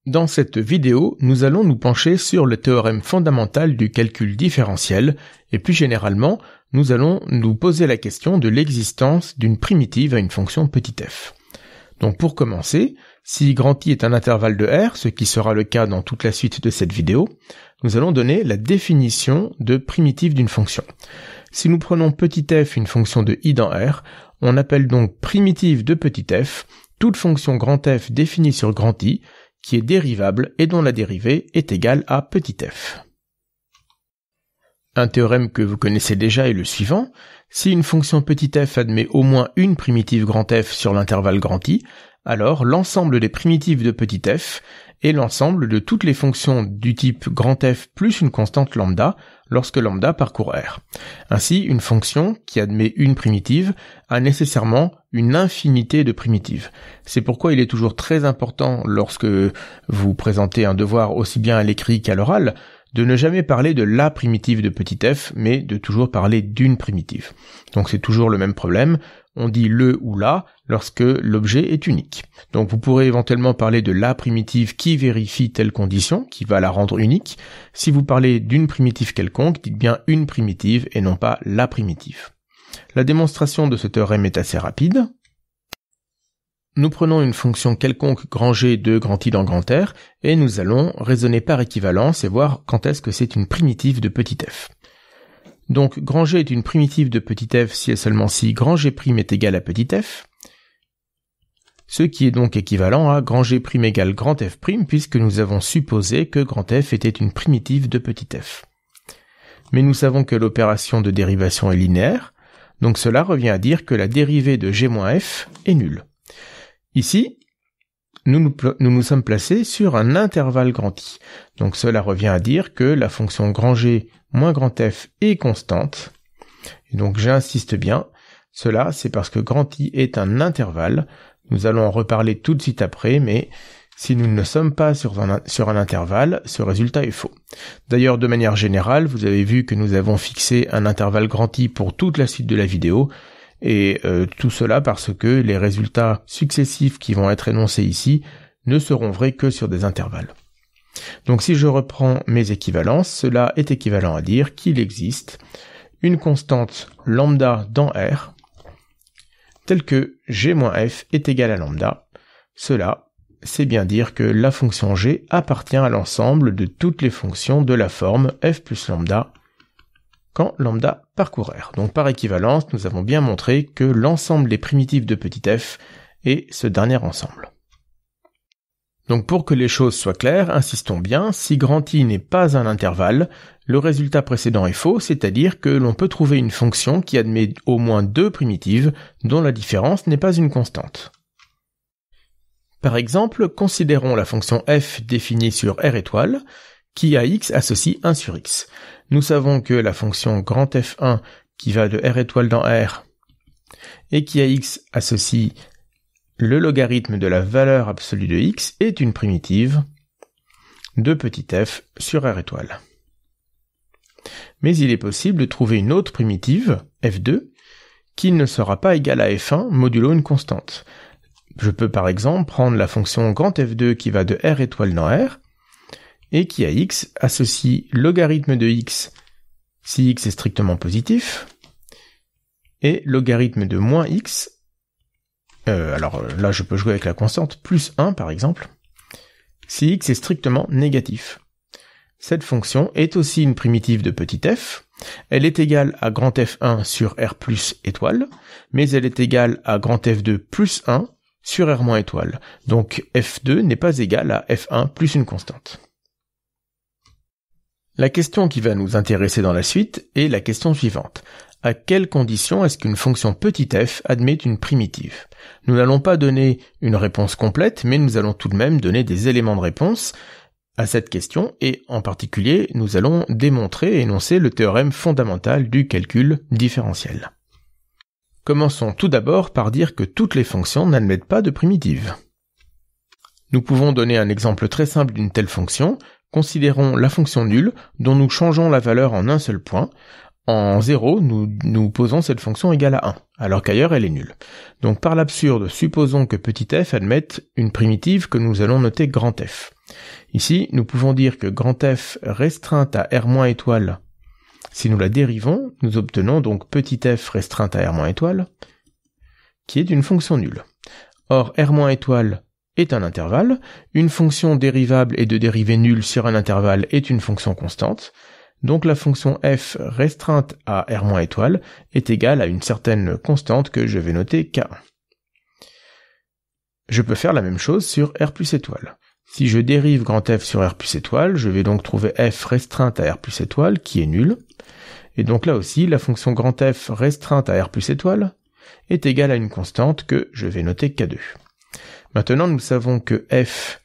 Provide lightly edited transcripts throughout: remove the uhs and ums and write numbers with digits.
Dans cette vidéo, nous allons nous pencher sur le théorème fondamental du calcul différentiel et plus généralement, nous allons nous poser la question de l'existence d'une primitive à une fonction petit f. Donc pour commencer, si grand I est un intervalle de R, ce qui sera le cas dans toute la suite de cette vidéo, nous allons donner la définition de primitive d'une fonction. Si nous prenons petit f une fonction de I dans R, on appelle donc primitive de petit f toute fonction grand F définie sur grand I qui est dérivable et dont la dérivée est égale à petit f. Un théorème que vous connaissez déjà est le suivant. Si une fonction petit f admet au moins une primitive grand F sur l'intervalle grand I, alors l'ensemble des primitives de petit f est l'ensemble de toutes les fonctions du type grand F plus une constante lambda lorsque lambda parcourt R. Ainsi, une fonction qui admet une primitive a nécessairement une infinité de primitives. C'est pourquoi il est toujours très important lorsque vous présentez un devoir aussi bien à l'écrit qu'à l'oral de ne jamais parler de la primitive de petit f, mais de toujours parler d'une primitive. Donc c'est toujours le même problème, on dit le ou la lorsque l'objet est unique. Donc vous pourrez éventuellement parler de la primitive qui vérifie telle condition, qui va la rendre unique. Si vous parlez d'une primitive quelconque, dites bien une primitive et non pas la primitive. La démonstration de ce théorème est assez rapide. Nous prenons une fonction quelconque grand G de grand I dans grand R et nous allons raisonner par équivalence et voir quand est-ce que c'est une primitive de petit f. Donc grand G est une primitive de petit f si et seulement si grand G' est égal à petit f, ce qui est donc équivalent à grand G' égale grand F' puisque nous avons supposé que grand F était une primitive de petit f. Mais nous savons que l'opération de dérivation est linéaire, donc cela revient à dire que la dérivée de G-F est nulle. Ici, nous nous sommes placés sur un intervalle grand I. Donc cela revient à dire que la fonction grand G moins grand F est constante. Et donc j'insiste bien, cela c'est parce que grand I est un intervalle. Nous allons en reparler tout de suite après, mais si nous ne sommes pas sur un intervalle, ce résultat est faux. D'ailleurs, de manière générale, vous avez vu que nous avons fixé un intervalle grand I pour toute la suite de la vidéo, et tout cela parce que les résultats successifs qui vont être énoncés ici ne seront vrais que sur des intervalles. Donc si je reprends mes équivalences, cela est équivalent à dire qu'il existe une constante lambda dans R, telle que G-F est égal à lambda. Cela, c'est bien dire que la fonction G appartient à l'ensemble de toutes les fonctions de la forme f plus lambda quand lambda parcourt R. Donc par équivalence, nous avons bien montré que l'ensemble des primitives de petit f est ce dernier ensemble. Donc pour que les choses soient claires, insistons bien, si grand I n'est pas un intervalle, le résultat précédent est faux, c'est-à-dire que l'on peut trouver une fonction qui admet au moins deux primitives dont la différence n'est pas une constante. Par exemple, considérons la fonction f définie sur R étoile, qui à x associe 1 sur x. Nous savons que la fonction grand F1 qui va de R étoile dans R et qui à x associe le logarithme de la valeur absolue de x est une primitive de petit f sur R étoile. Mais il est possible de trouver une autre primitive, f2, qui ne sera pas égale à f1 modulo une constante. Je peux par exemple prendre la fonction grand f2 qui va de R étoile dans R et qui à x associe logarithme de x si x est strictement positif et logarithme de moins x, alors là je peux jouer avec la constante, plus 1 par exemple, si x est strictement négatif. Cette fonction est aussi une primitive de petit f, elle est égale à grand F1 sur R plus étoile, mais elle est égale à grand F2 plus 1 sur R moins étoile, donc f2 n'est pas égal à f1 plus une constante. La question qui va nous intéresser dans la suite est la question suivante. À quelles conditions est-ce qu'une fonction petit f admet une primitive? Nous n'allons pas donner une réponse complète, mais nous allons tout de même donner des éléments de réponse à cette question, et en particulier, nous allons démontrer et énoncer le théorème fondamental du calcul différentiel. Commençons tout d'abord par dire que toutes les fonctions n'admettent pas de primitive. Nous pouvons donner un exemple très simple d'une telle fonction. Considérons la fonction nulle, dont nous changeons la valeur en un seul point. En 0, nous posons cette fonction égale à 1, alors qu'ailleurs elle est nulle. Donc par l'absurde, supposons que petit f admette une primitive que nous allons noter grand F. Ici, nous pouvons dire que grand F restreinte à R- étoile, si nous la dérivons, nous obtenons donc petit f restreinte à R- étoile, qui est une fonction nulle. Or, R- étoile est un intervalle, une fonction dérivable et de dérivée nulle sur un intervalle est une fonction constante, donc la fonction f restreinte à R- étoile est égale à une certaine constante que je vais noter K1. Je peux faire la même chose sur R plus étoile. Si je dérive grand F sur R plus étoile, je vais donc trouver f restreinte à R plus étoile qui est nulle, et donc là aussi la fonction grand F restreinte à R plus étoile est égale à une constante que je vais noter K2. Maintenant, nous savons que f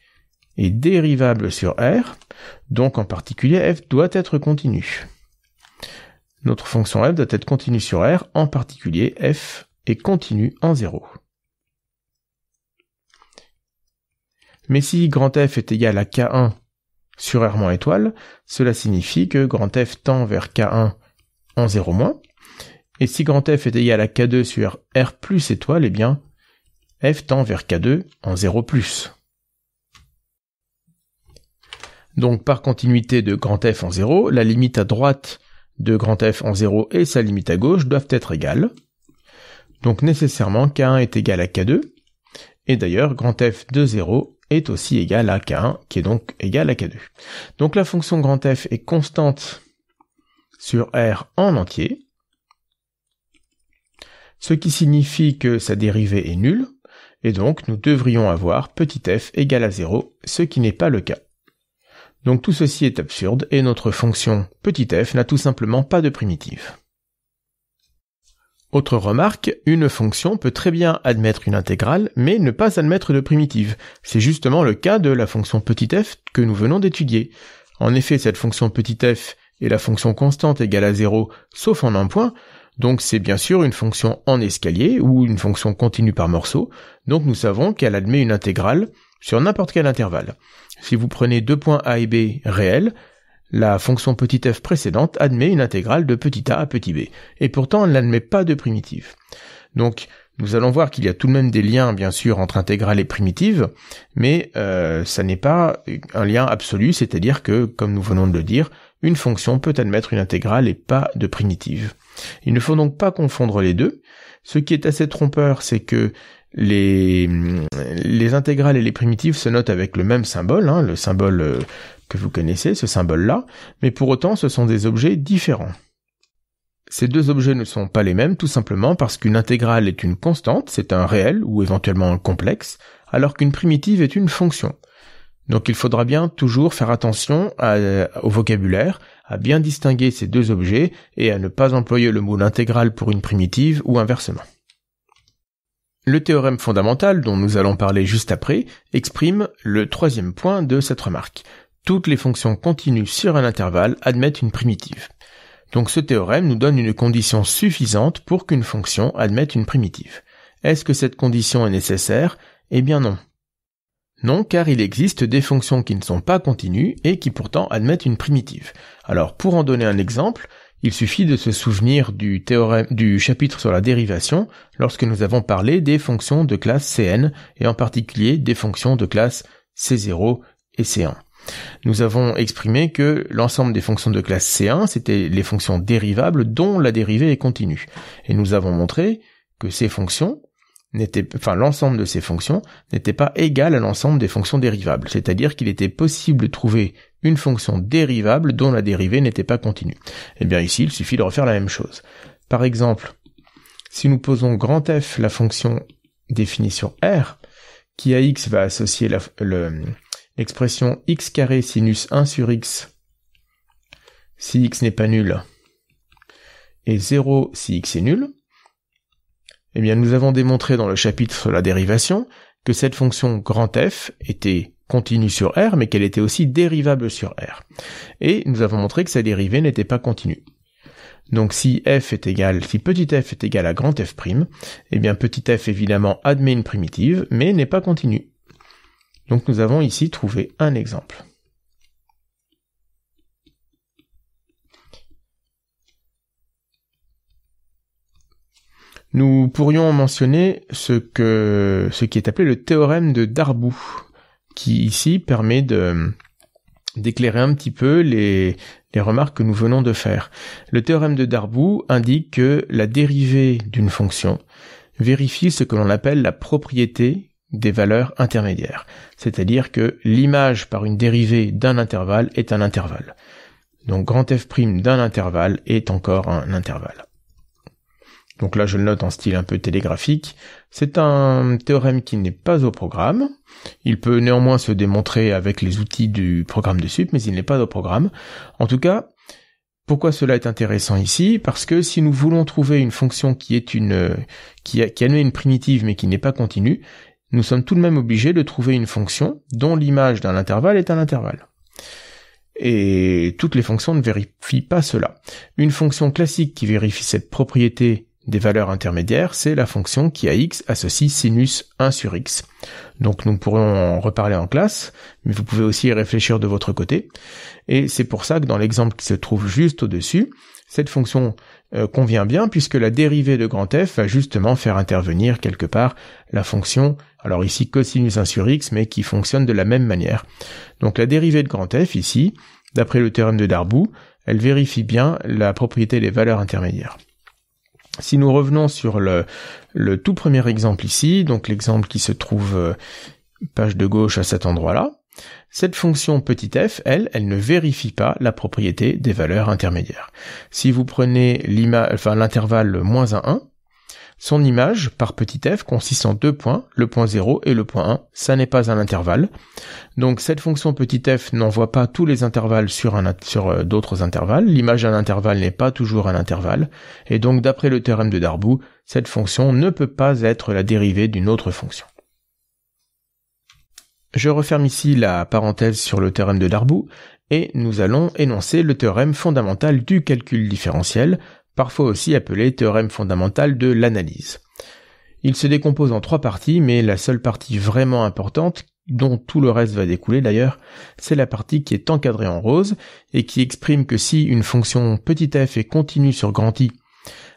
est dérivable sur R, donc en particulier f doit être continu. Notre fonction f doit être continue sur R, en particulier f est continue en 0. Mais si grand f est égal à K1 sur R- étoile, cela signifie que grand f tend vers K1 en 0-, et si grand f est égal à K2 sur R plus étoile, eh bien f tend vers K2 en 0+. Donc par continuité de grand f en 0, la limite à droite de grand f en 0 et sa limite à gauche doivent être égales. Donc nécessairement K1 est égal à K2, et d'ailleurs grand f de 0 est aussi égal à K1, qui est donc égal à K2. Donc la fonction grand f est constante sur R en entier, ce qui signifie que sa dérivée est nulle, et donc nous devrions avoir petit f égal à 0, ce qui n'est pas le cas. Donc tout ceci est absurde, et notre fonction petit f n'a tout simplement pas de primitive. Autre remarque, une fonction peut très bien admettre une intégrale, mais ne pas admettre de primitive. C'est justement le cas de la fonction petit f que nous venons d'étudier. En effet, cette fonction petit f est la fonction constante égale à 0, sauf en un point, donc c'est bien sûr une fonction en escalier, ou une fonction continue par morceaux, donc nous savons qu'elle admet une intégrale sur n'importe quel intervalle. Si vous prenez deux points a et b réels, la fonction petit f précédente admet une intégrale de petit a à petit b, et pourtant elle n'admet pas de primitive. Donc nous allons voir qu'il y a tout de même des liens bien sûr entre intégrale et primitive, mais ça n'est pas un lien absolu, c'est-à-dire que, comme nous venons de le dire, une fonction peut admettre une intégrale et pas de primitive. Il ne faut donc pas confondre les deux. Ce qui est assez trompeur, c'est que les intégrales et les primitives se notent avec le même symbole, le symbole que vous connaissez, ce symbole-là, mais pour autant ce sont des objets différents. Ces deux objets ne sont pas les mêmes, tout simplement parce qu'une intégrale est une constante, c'est un réel ou éventuellement un complexe, alors qu'une primitive est une fonction. Donc il faudra bien toujours faire attention au vocabulaire, à bien distinguer ces deux objets et à ne pas employer le mot intégrale pour une primitive ou inversement. Le théorème fondamental, dont nous allons parler juste après, exprime le troisième point de cette remarque. Toutes les fonctions continues sur un intervalle admettent une primitive. Donc ce théorème nous donne une condition suffisante pour qu'une fonction admette une primitive. Est-ce que cette condition est nécessaire ? Eh bien non. Non, car il existe des fonctions qui ne sont pas continues et qui pourtant admettent une primitive. Alors pour en donner un exemple, il suffit de se souvenir du chapitre sur la dérivation lorsque nous avons parlé des fonctions de classe Cn et en particulier des fonctions de classe C0 et C1. Nous avons exprimé que l'ensemble des fonctions de classe C1, c'était les fonctions dérivables dont la dérivée est continue. Et nous avons montré que ces fonctions l'ensemble de ces fonctions n'était pas égal à l'ensemble des fonctions dérivables. C'est-à-dire qu'il était possible de trouver une fonction dérivable dont la dérivée n'était pas continue. Et bien ici, il suffit de refaire la même chose. Par exemple, si nous posons grand F la fonction définie sur R, qui à x va associer l'expression x carré sinus 1 sur x si x n'est pas nul et 0 si x est nul, eh bien nous avons démontré dans le chapitre sur la dérivation que cette fonction grand F était continue sur R, mais qu'elle était aussi dérivable sur R. Et nous avons montré que sa dérivée n'était pas continue. Donc si petit f est égal à grand F', eh bien petit f évidemment admet une primitive, mais n'est pas continue. Donc nous avons ici trouvé un exemple. Nous pourrions mentionner ce qui est appelé le théorème de Darboux, qui ici permet d'éclairer un petit peu les remarques que nous venons de faire. Le théorème de Darboux indique que la dérivée d'une fonction vérifie ce que l'on appelle la propriété des valeurs intermédiaires, c'est-à-dire que l'image par une dérivée d'un intervalle est un intervalle. Donc grand F' d'un intervalle est encore un intervalle. Donc là, je le note en style un peu télégraphique. C'est un théorème qui n'est pas au programme. Il peut néanmoins se démontrer avec les outils du programme de sup, mais il n'est pas au programme. En tout cas, pourquoi cela est intéressant ici? Parce que si nous voulons trouver une fonction qui admet une primitive mais qui n'est pas continue, nous sommes tout de même obligés de trouver une fonction dont l'image d'un intervalle est un intervalle. Et toutes les fonctions ne vérifient pas cela. Une fonction classique qui vérifie cette propriété des valeurs intermédiaires, c'est la fonction qui à x associe sinus 1 sur x. Donc nous pourrons en reparler en classe, mais vous pouvez aussi y réfléchir de votre côté. Et c'est pour ça que dans l'exemple qui se trouve juste au-dessus, cette fonction convient bien puisque la dérivée de grand F va justement faire intervenir quelque part la fonction, alors ici cosinus 1 sur x, mais qui fonctionne de la même manière. Donc la dérivée de grand F ici, d'après le théorème de Darboux, elle vérifie bien la propriété des valeurs intermédiaires. Si nous revenons sur le tout premier exemple ici, donc l'exemple qui se trouve page de gauche à cet endroit-là, cette fonction petit f, elle ne vérifie pas la propriété des valeurs intermédiaires. Si vous prenez l'intervalle moins 1, son image par petit f consiste en 2 points, le point 0 et le point 1, ça n'est pas un intervalle. Donc cette fonction petit f n'envoie pas tous les intervalles sur d'autres intervalles, l'image d'un intervalle n'est pas toujours un intervalle, et donc d'après le théorème de Darboux, cette fonction ne peut pas être la dérivée d'une autre fonction. Je referme ici la parenthèse sur le théorème de Darboux, et nous allons énoncer le théorème fondamental du calcul différentiel, parfois aussi appelé théorème fondamental de l'analyse. Il se décompose en 3 parties, mais la seule partie vraiment importante, dont tout le reste va découler d'ailleurs, c'est la partie qui est encadrée en rose, et qui exprime que si une fonction petit f est continue sur grand I,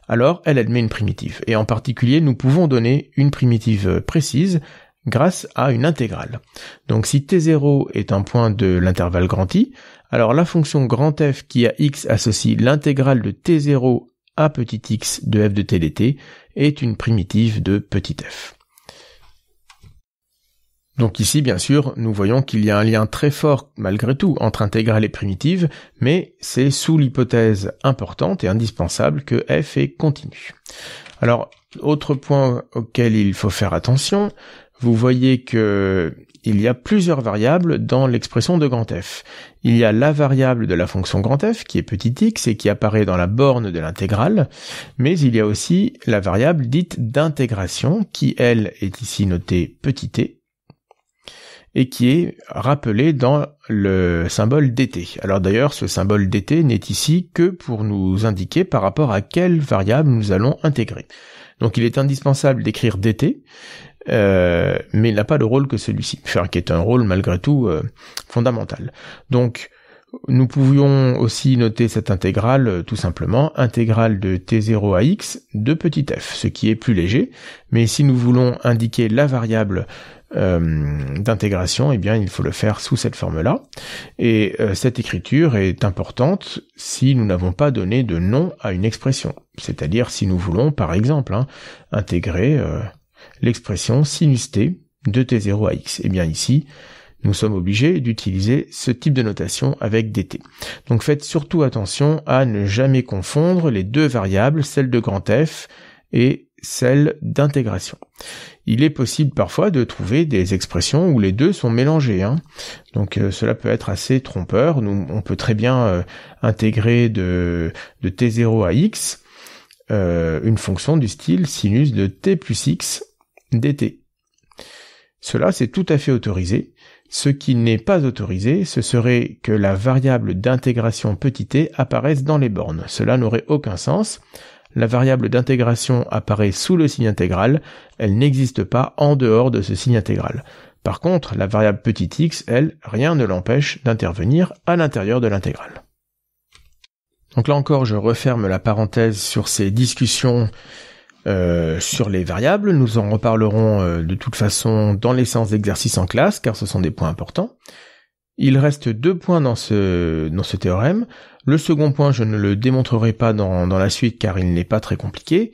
alors elle admet une primitive. Et en particulier, nous pouvons donner une primitive précise grâce à une intégrale. Donc si t0 est un point de l'intervalle grand I, alors la fonction grand F qui à x associe l'intégrale de t0 à petit x de f de t dt est une primitive de petit f. Donc ici, bien sûr, nous voyons qu'il y a un lien très fort, malgré tout, entre intégrale et primitive, mais c'est sous l'hypothèse importante et indispensable que f est continu. Alors, autre point auquel il faut faire attention, vous voyez que il y a plusieurs variables dans l'expression de grand F. Il y a la variable de la fonction grand F, qui est petit x et qui apparaît dans la borne de l'intégrale, mais il y a aussi la variable dite d'intégration, qui, elle, est ici notée petit t, et qui est rappelée dans le symbole dt. Alors d'ailleurs, ce symbole dt n'est ici que pour nous indiquer par rapport à quelle variable nous allons intégrer. Donc il est indispensable d'écrire dt, mais il n'a pas de rôle que celui-ci, qui est un rôle malgré tout fondamental. Donc nous pouvions aussi noter cette intégrale tout simplement, intégrale de t0 à x de petit f, ce qui est plus léger, mais si nous voulons indiquer la variable d'intégration, eh bien il faut le faire sous cette forme-là, et cette écriture est importante si nous n'avons pas donné de nom à une expression, c'est-à-dire si nous voulons par exemple intégrer l'expression sinus t de t0 à x. Et bien ici, nous sommes obligés d'utiliser ce type de notation avec dt. Donc faites surtout attention à ne jamais confondre les deux variables, celle de grand F et celle d'intégration. Il est possible parfois de trouver des expressions où les deux sont mélangés. Donc cela peut être assez trompeur. On peut très bien intégrer de t0 à x une fonction du style sinus de t plus x dt. Cela, c'est tout à fait autorisé. Ce qui n'est pas autorisé, ce serait que la variable d'intégration petit t apparaisse dans les bornes. Cela n'aurait aucun sens. La variable d'intégration apparaît sous le signe intégral, elle n'existe pas en dehors de ce signe intégral. Par contre, la variable petit x, elle, rien ne l'empêche d'intervenir à l'intérieur de l'intégrale. Donc là encore, je referme la parenthèse sur ces discussions Sur les variables, nous en reparlerons de toute façon dans les séances d'exercice en classe, car ce sont des points importants. Il reste 2 points dans ce théorème. Le second point, je ne le démontrerai pas dans la suite, car il n'est pas très compliqué.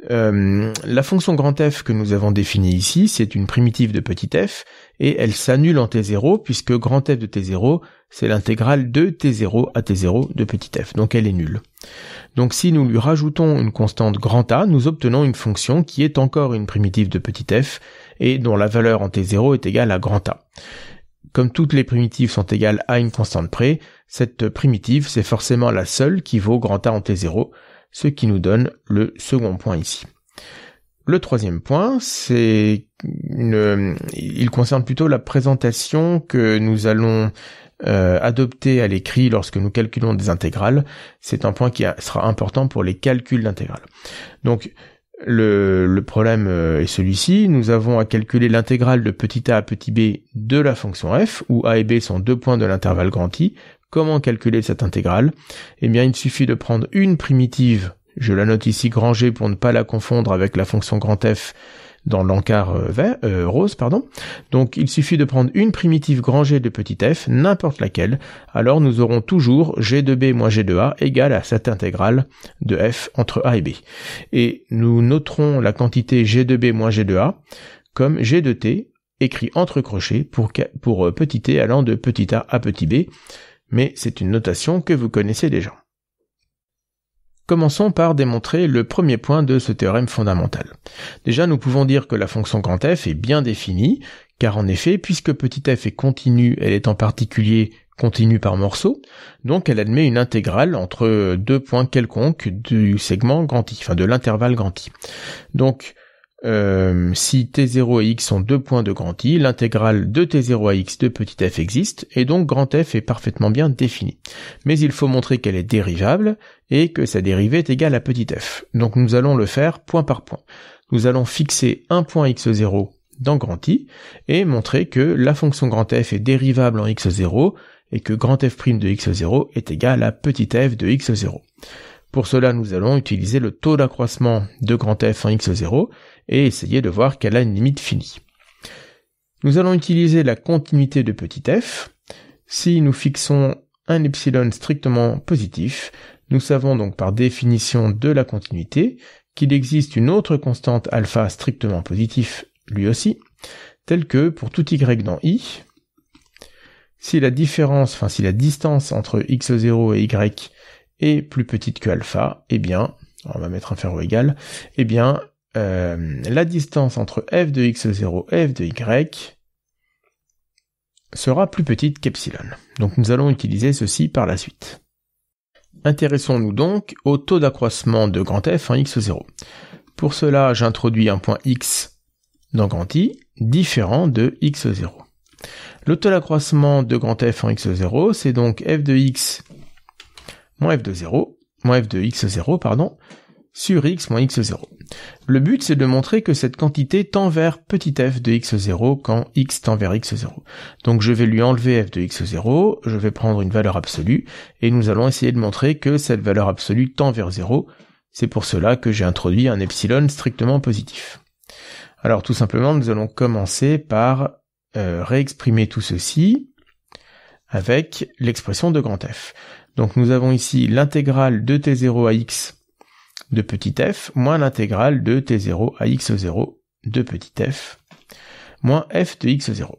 La fonction grand F que nous avons définie ici, c'est une primitive de petit f, et elle s'annule en T0, puisque grand F de T0, c'est l'intégrale de T0 à T0 de petit f, donc elle est nulle. Donc si nous lui rajoutons une constante grand A, nous obtenons une fonction qui est encore une primitive de petit f, et dont la valeur en T0 est égale à grand A. Comme toutes les primitives sont égales à une constante près, cette primitive, c'est forcément la seule qui vaut grand A en T0, ce qui nous donne le second point ici. Le troisième point, il concerne plutôt la présentation que nous allons adopter à l'écrit lorsque nous calculons des intégrales. C'est un point qui sera important pour les calculs d'intégrales. Donc, le problème est celui-ci. Nous avons à calculer l'intégrale de petit a à petit b de la fonction f, où a et b sont 2 points de l'intervalle grand I. Comment calculer cette intégrale? Eh bien, il suffit de prendre une primitive, je la note ici grand G pour ne pas la confondre avec la fonction grand F dans l'encart rose. Donc, il suffit de prendre une primitive grand G de petit f, n'importe laquelle, alors nous aurons toujours G de B moins G de A égale à cette intégrale de f entre A et B. Et nous noterons la quantité G de B moins G de A comme G de T, écrit entre crochets pour petit t allant de petit a à petit b, mais c'est une notation que vous connaissez déjà. Commençons par démontrer le premier point de ce théorème fondamental. Déjà, nous pouvons dire que la fonction grand F est bien définie, car en effet, puisque petit f est continue, elle est en particulier continue par morceaux, donc elle admet une intégrale entre 2 points quelconques du segment grand I, enfin de l'intervalle grand I. Donc, si T0 et X sont 2 points de grand I, l'intégrale de T0 à X de petit f existe, et donc grand F est parfaitement bien définie. Mais il faut montrer qu'elle est dérivable, et que sa dérivée est égale à petit f. Donc nous allons le faire point par point. Nous allons fixer un point x0 dans grand I, et montrer que la fonction grand F est dérivable en x0, et que grand F' de x0 est égal à petit f de x0. Pour cela, nous allons utiliser le taux d'accroissement de grand F en x0 et essayer de voir qu'elle a une limite finie. Nous allons utiliser la continuité de petit f. Si nous fixons un epsilon strictement positif, nous savons donc par définition de la continuité qu'il existe une autre constante alpha strictement positif, lui aussi, telle que pour tout y dans I, si la distance entre x0 et y est plus petite que alpha, eh bien, on va mettre un ferro égal, eh bien, la distance entre f de x0 et f de y sera plus petite qu'epsilon. Donc nous allons utiliser ceci par la suite. Intéressons-nous donc au taux d'accroissement de grand F en x0. Pour cela, j'introduis un point x dans grand I, différent de x0. Le taux d'accroissement de grand F en x0, c'est donc f de x moins f de x0, sur x moins x0. Le but, c'est de montrer que cette quantité tend vers petit f de x0 quand x tend vers x0. Donc je vais lui enlever f de x0, je vais prendre une valeur absolue, et nous allons essayer de montrer que cette valeur absolue tend vers 0. C'est pour cela que j'ai introduit un epsilon strictement positif. Alors tout simplement, nous allons commencer par réexprimer tout ceci avec l'expression de grand F. Donc nous avons ici l'intégrale de t0 à x de petit f moins l'intégrale de t0 à x0 de petit f moins f de x0.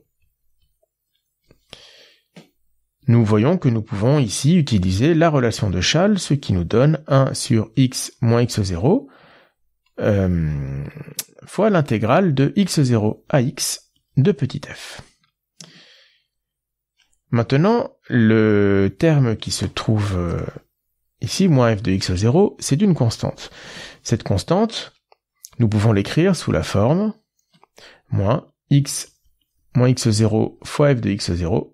Nous voyons que nous pouvons ici utiliser la relation de Chasles, ce qui nous donne 1 sur x moins x0 fois l'intégrale de x0 à x de petit f. Maintenant, le terme qui se trouve ici, moins f de x0, c'est une constante. Cette constante, nous pouvons l'écrire sous la forme moins x moins x0 fois f de x0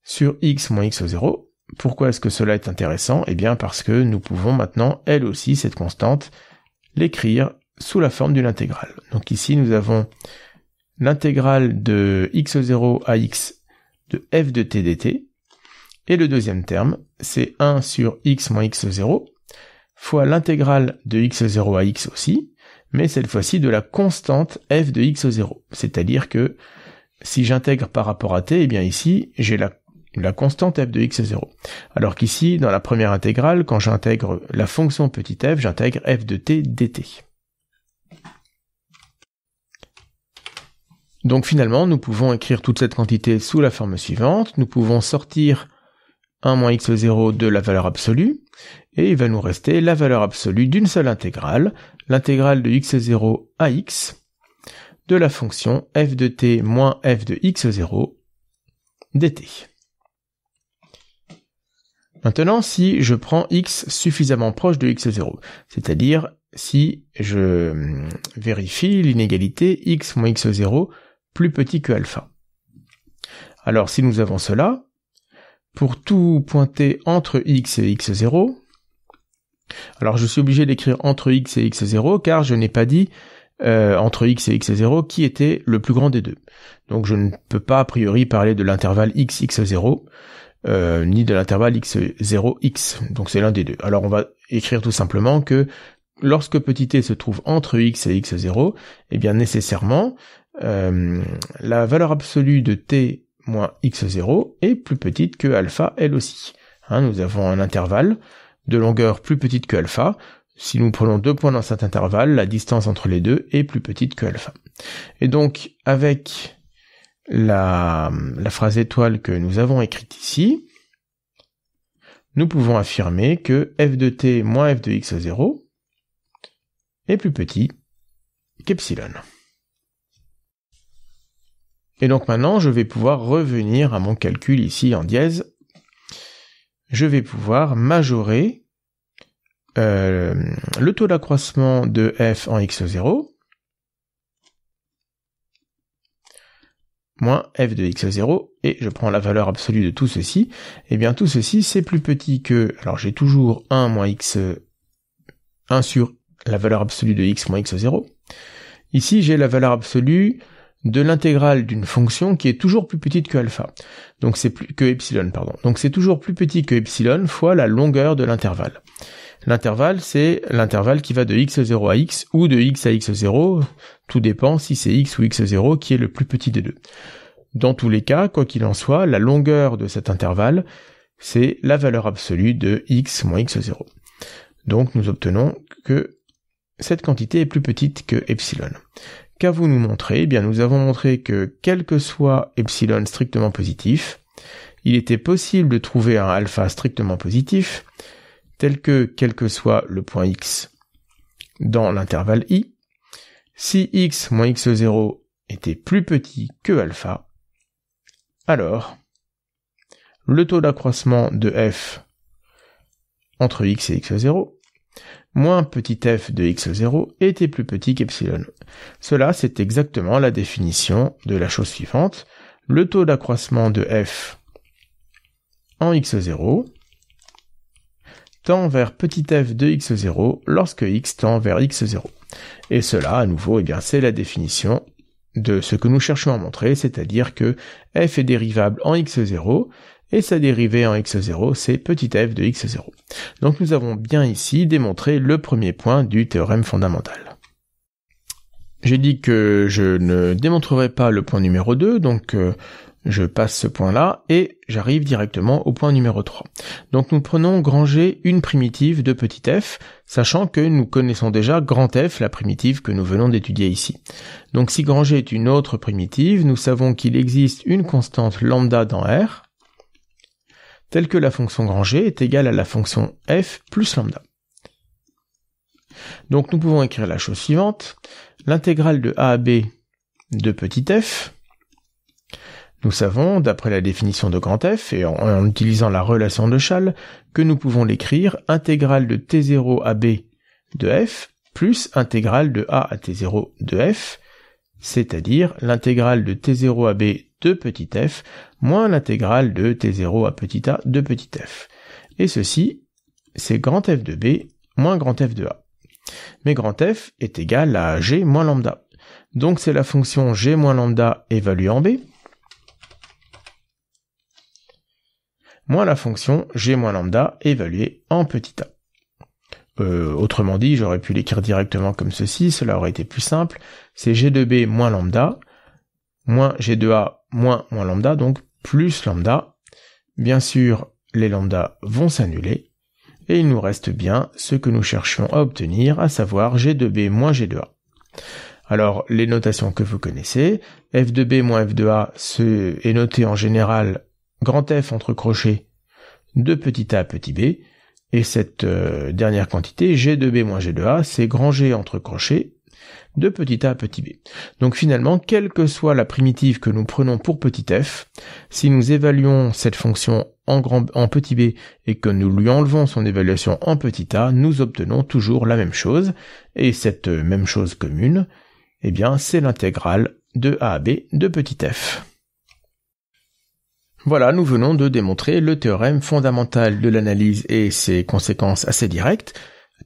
sur x moins x0. Pourquoi est-ce que cela est intéressant? Eh bien parce que nous pouvons maintenant, elle aussi, cette constante, l'écrire sous la forme d'une intégrale. Donc ici, nous avons l'intégrale de x0 à x de f de t dt, et le deuxième terme, c'est 1 sur x moins x0 fois l'intégrale de x0 à x aussi, mais cette fois-ci de la constante f de x0. C'est-à-dire que si j'intègre par rapport à t, eh bien ici, j'ai la constante f de x0. Alors qu'ici, dans la première intégrale, quand j'intègre la fonction petit f, j'intègre f de t dt. Donc finalement, nous pouvons écrire toute cette quantité sous la forme suivante. Nous pouvons sortir 1 moins x0 de la valeur absolue, et il va nous rester la valeur absolue d'une seule intégrale, l'intégrale de x0 à x, de la fonction f de t moins f de x0 dt. Maintenant, si je prends x suffisamment proche de x0, c'est-à-dire si je vérifie l'inégalité x moins x0 plus petit que alpha. Alors si nous avons cela, pour tout pointer entre x et x0, alors je suis obligé d'écrire entre x et x0 car je n'ai pas dit entre x et x0 qui était le plus grand des deux. Donc je ne peux pas a priori parler de l'intervalle x, x0, ni de l'intervalle x0, x. Donc c'est l'un des deux. Alors on va écrire tout simplement que lorsque petit t se trouve entre x et x0, eh bien nécessairement, la valeur absolue de t moins x0 est plus petite que alpha elle aussi. Nous avons un intervalle de longueur plus petite que alpha. Si nous prenons 2 points dans cet intervalle, la distance entre les deux est plus petite que alpha. Et donc, avec la phrase étoile que nous avons écrite ici, nous pouvons affirmer que f de t moins f de x0 est plus petit qu'epsilon. Et donc maintenant, je vais pouvoir revenir à mon calcul ici en dièse. Je vais pouvoir majorer le taux d'accroissement de f en x0 moins f de x0, et je prends la valeur absolue de tout ceci. Et bien tout ceci, c'est plus petit que... Alors j'ai toujours 1 moins x... 1 sur la valeur absolue de x moins x0. Ici, j'ai la valeur absolue de l'intégrale d'une fonction qui est toujours plus petite que alpha. Donc c'est plus que epsilon, pardon. Donc c'est toujours plus petit que epsilon fois la longueur de l'intervalle. L'intervalle, c'est l'intervalle qui va de x0 à x ou de x à x0, tout dépend si c'est x ou x0 qui est le plus petit des deux. Dans tous les cas, quoi qu'il en soit, la longueur de cet intervalle, c'est la valeur absolue de x moins x0. Donc nous obtenons que cette quantité est plus petite que epsilon. Qu'avons-nous montré ? Eh bien, nous avons montré que quel que soit epsilon strictement positif, il était possible de trouver un alpha strictement positif, tel que quel que soit le point x dans l'intervalle i, si x moins x0 était plus petit que alpha, alors le taux d'accroissement de f entre x et x0 moins petit f de x0 était plus petit qu'epsilon. Cela, c'est exactement la définition de la chose suivante. Le taux d'accroissement de f en x0 tend vers petit f de x0 lorsque x tend vers x0. Et cela, à nouveau, eh bien, c'est la définition de ce que nous cherchons à montrer, c'est-à-dire que f est dérivable en x0, et sa dérivée en x0, c'est petit f de x0. Donc nous avons bien ici démontré le premier point du théorème fondamental. J'ai dit que je ne démontrerai pas le point numéro 2, donc je passe ce point-là, et j'arrive directement au point numéro 3. Donc nous prenons grand G une primitive de petit f, sachant que nous connaissons déjà grand F, la primitive que nous venons d'étudier ici. Donc si grand G est une autre primitive, nous savons qu'il existe une constante lambda dans R, telle que la fonction grand G est égale à la fonction f plus lambda. Donc nous pouvons écrire la chose suivante. L'intégrale de a à b de petit f, nous savons, d'après la définition de grand F, et en utilisant la relation de Chasles, que nous pouvons l'écrire intégrale de t0 à b de f plus intégrale de a à t0 de f, c'est-à-dire l'intégrale de t0 à b de petit f moins l'intégrale de t0 à petit a de petit f. Et ceci, c'est grand F de b moins grand F de a. Mais grand F est égal à g moins lambda. Donc c'est la fonction g moins lambda évaluée en b moins la fonction g moins lambda évaluée en petit a. Autrement dit, j'aurais pu l'écrire directement comme ceci, cela aurait été plus simple. C'est G de B moins lambda, moins G de A moins lambda, donc plus lambda. Bien sûr, les lambda vont s'annuler, et il nous reste bien ce que nous cherchions à obtenir, à savoir G de B moins G de A. Alors, les notations que vous connaissez, F de B moins F de A est noté en général grand F entre crochets de petit a petit b, et cette dernière quantité, G de B moins G de A, c'est grand G entre crochets de petit a petit b. Donc finalement, quelle que soit la primitive que nous prenons pour petit f, si nous évaluons cette fonction en petit b et que nous lui enlevons son évaluation en petit a, nous obtenons toujours la même chose, et cette même chose commune, eh bien, c'est l'intégrale de a à b de petit f. Voilà, nous venons de démontrer le théorème fondamental de l'analyse et ses conséquences assez directes,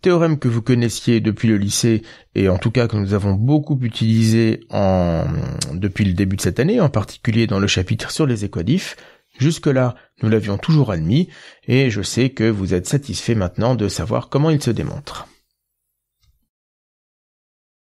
théorème que vous connaissiez depuis le lycée et en tout cas que nous avons beaucoup utilisé depuis le début de cette année, en particulier dans le chapitre sur les équadifs. Jusque-là, nous l'avions toujours admis et je sais que vous êtes satisfait maintenant de savoir comment il se démontre.